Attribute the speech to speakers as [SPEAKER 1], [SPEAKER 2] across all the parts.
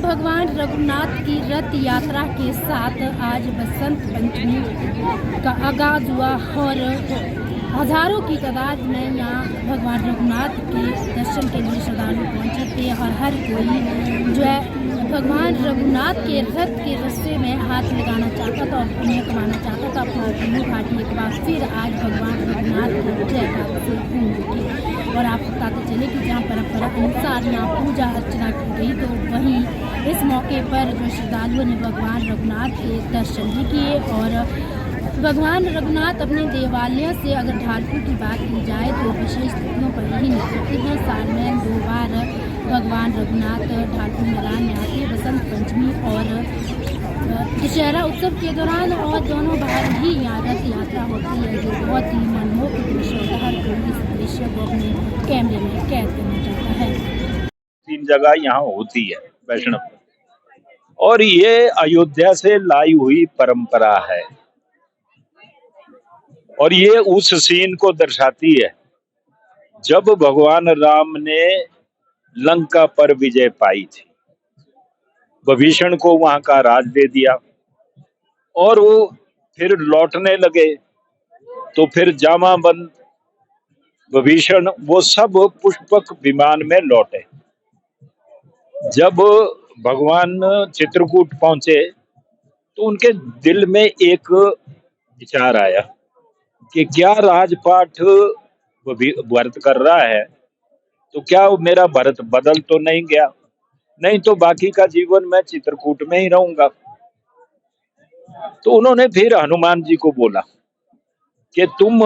[SPEAKER 1] भगवान रघुनाथ की रथ यात्रा के साथ आज बसंत पंचमी का आगाज हुआ और हजारों की तादाद में यहाँ भगवान रघुनाथ के दर्शन के लिए श्रद्धालु पहुँचे थे और हर कोई जो है भगवान रघुनाथ के रथ के रस्ते में हाथ लगाना चाहता था और पुण्य कमाना चाहता था। अपना पुण्य घाटी एक बार फिर आज भगवान रघुनाथ की जयकार से गूंज उठी। और आपको बताते चले कि जहाँ परंपरा अनुसार यहाँ पूजा अर्चना की गई, तो वहीं इस मौके पर जो श्रद्धालुओं ने भगवान रघुनाथ के दर्शन भी किए। और भगवान रघुनाथ अपने देवालय से अगर ढालपुर की बात की जाए तो विशेष तिथियों पर ही निकलते हैं। साल में 2 बार भगवान रघुनाथ ढालपुर मैदान में आते हैं, बसंत पंचमी और दशहरा उत्सव के दौरान, और दोनों बार ही यहाँ रथ यात्रा होती है, जो बहुत ही मनमोहक दृश्य होता है। हर कोई इस दृश्य को अपने कैमरे में कैद करना चाहता है।
[SPEAKER 2] 3 जगह यहाँ होती है वैष्णव, और ये अयोध्या से लाई हुई परंपरा है और ये उस सीन को दर्शाती है जब भगवान राम ने लंका पर विजय पाई थी। विभीषण को वहां का राज दे दिया और वो फिर लौटने लगे, तो फिर जामाबंद विभीषण वो सब पुष्पक विमान में लौटे। जब भगवान चित्रकूट पहुंचे तो उनके दिल में एक विचार आया कि क्या राजपाट भरत कर रहा है, तो क्या मेरा भरत बदल तो नहीं गया? नहीं तो बाकी का जीवन मैं चित्रकूट में ही रहूंगा। तो उन्होंने फिर हनुमान जी को बोला कि तुम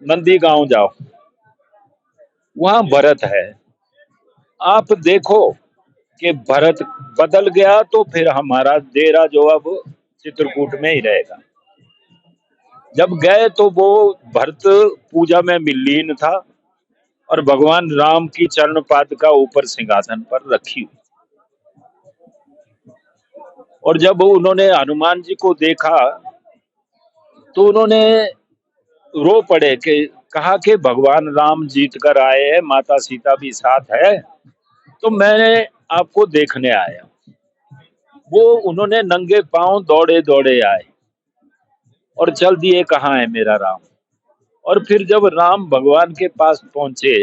[SPEAKER 2] नंदीगांव जाओ, वहां भरत है, आप देखो कि भरत बदल गया तो फिर हमारा डेरा जो अब चित्रकूट में ही रहेगा। जब गए तो वो भरत पूजा में लीन था और भगवान राम की चरण पादुका ऊपर सिंहासन पर रखी हुई। और जब उन्होंने हनुमान जी को देखा तो उन्होंने रो पड़े कि कहा कि भगवान राम जीत कर आए हैं, माता सीता भी साथ है, तो मैंने आपको देखने आया। वो उन्होंने नंगे पांव दौड़े दौड़े आए और चल दिए, कहाँ है मेरा राम। और फिर जब राम भगवान के पास पहुंचे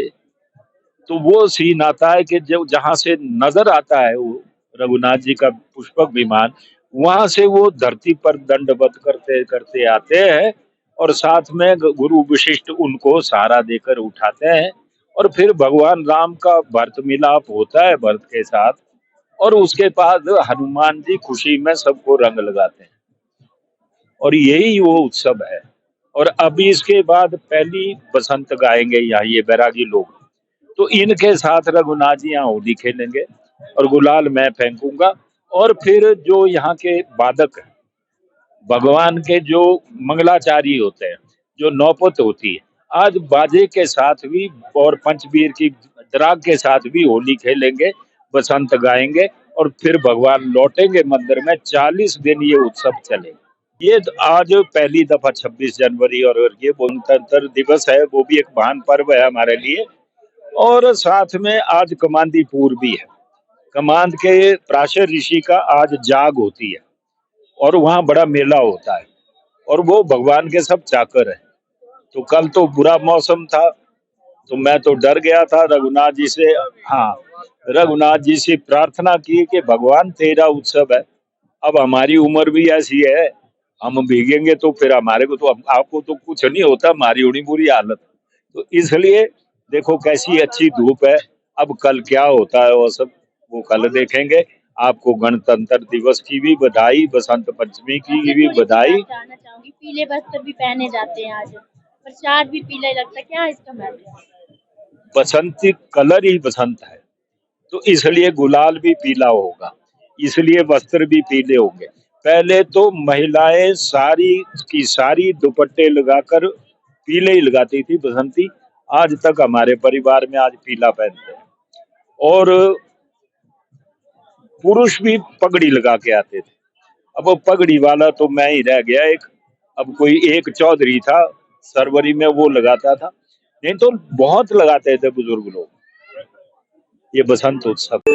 [SPEAKER 2] तो वो सीन आता है कि जब जहां से नजर आता है वो रघुनाथ जी का पुष्पक विमान, वहां से वो धरती पर दंडवत करते करते आते हैं और साथ में गुरु वशिष्ठ उनको सहारा देकर उठाते हैं। और फिर भगवान राम का भरत मिलाप होता है भरत के साथ, और उसके बाद हनुमान जी खुशी में सबको रंग लगाते हैं। और यही वो उत्सव है। और अभी इसके बाद पहली बसंत गाएंगे यहाँ ये बैरागी लोग, तो इनके साथ रघुनाथ जी यहाँ होली खेलेंगे और गुलाल मैं फेंकूंगा। और फिर जो यहाँ के वादक हैं, भगवान के जो मंगलाचारी होते हैं, जो नौपत होती है, आज बाजे के साथ भी और पंचवीर की द्राग के साथ भी होली खेलेंगे, बसंत गाएंगे और फिर भगवान लौटेंगे मंदिर में। 40 दिन ये उत्सव चलेगा। ये आज पहली दफा 26 जनवरी और ये गणतंत्र दिवस है, वो भी एक महान पर्व है हमारे लिए। और साथ में आज कमांदी पूर भी है। कमांद के प्राशर ऋषि का आज जाग होती है और वहाँ बड़ा मेला होता है और वो भगवान के सब चाकर हैं। तो कल तो बुरा मौसम था तो मैं तो डर गया था, रघुनाथ जी से रघुनाथ जी से प्रार्थना की कि भगवान तेरा उत्सव है, अब हमारी उम्र भी ऐसी है, हम भीगेंगे तो फिर हमारे को तो आपको तो कुछ नहीं होता, हमारी होनी बुरी हालत। तो इसलिए देखो कैसी अच्छी धूप है। अब कल क्या होता है वो सब वो कल देखेंगे। आपको गणतंत्र दिवस की भी बधाई, बसंत पंचमी की भी बधाई।
[SPEAKER 3] जानना चाहूंगी, पीले वस्त्र भी पहने जाते हैं, आज प्रसाद भी पीला लगता है, क्या इसका महत्व है?
[SPEAKER 2] बसंती कलर ही बसंत है, तो इसलिए गुलाल भी पीला होगा, इसलिए वस्त्र भी पीले होंगे। पहले तो महिलाएं सारी की सारी दुपट्टे लगाकर पीले ही लगाती थी बसंती। आज तक हमारे परिवार में आज पीला पहनते हैं। और पुरुष भी पगड़ी लगा के आते थे। अब वो पगड़ी वाला तो मैं ही रह गया एक। अब कोई एक चौधरी था सरवरी में, वो लगाता था, नहीं तो बहुत लगाते थे बुजुर्ग लोग ये बसंत उत्सव।